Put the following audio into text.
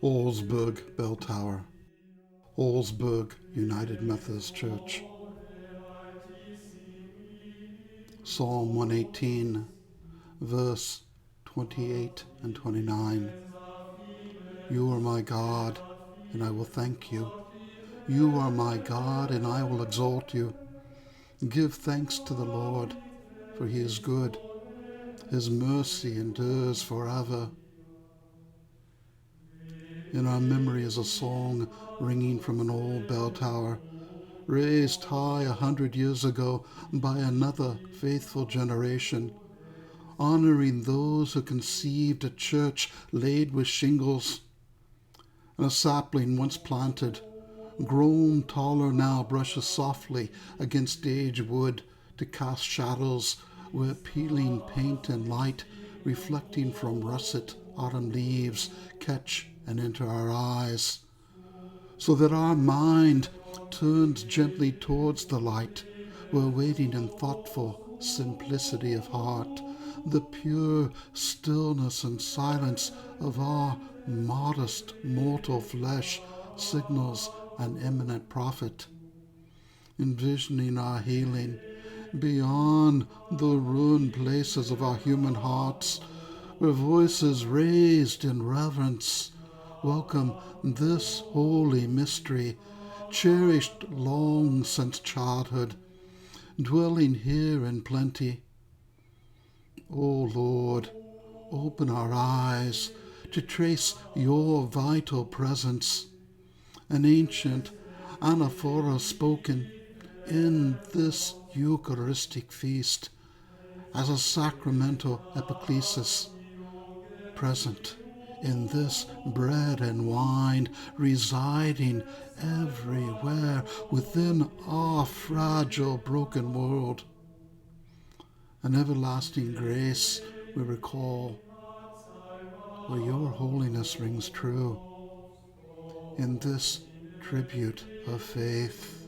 Augsburg Bell Tower, Augsburg United Methodist Church. Psalm 118, verse 28 and 29. You are my God, and I will thank you. You are my God, and I will exalt you. Give thanks to the Lord, for he is good. His mercy endures forever. In our memory is a song ringing from an old bell tower, raised high 100 years ago by another faithful generation, honoring those who conceived a church laid with shingles. And a sapling once planted, grown taller now, brushes softly against aged wood to cast shadows where peeling paint and light, reflecting from russet autumn leaves, catch and enter our eyes, so that our mind turns gently towards the light. We're waiting in thoughtful simplicity of heart, the pure stillness and silence of our modest mortal flesh signals an imminent prophet, envisioning our healing beyond the ruined places of our human hearts, where voices raised in reverence welcome this holy mystery, cherished long since childhood, dwelling here in plenty. O Lord, open our eyes to trace your vital presence, an ancient anaphora spoken in this Eucharistic feast as a sacramental epiclesis, present in this bread and wine, residing everywhere within our fragile, broken world. An everlasting grace we recall, where your holiness rings true in this tribute of faith.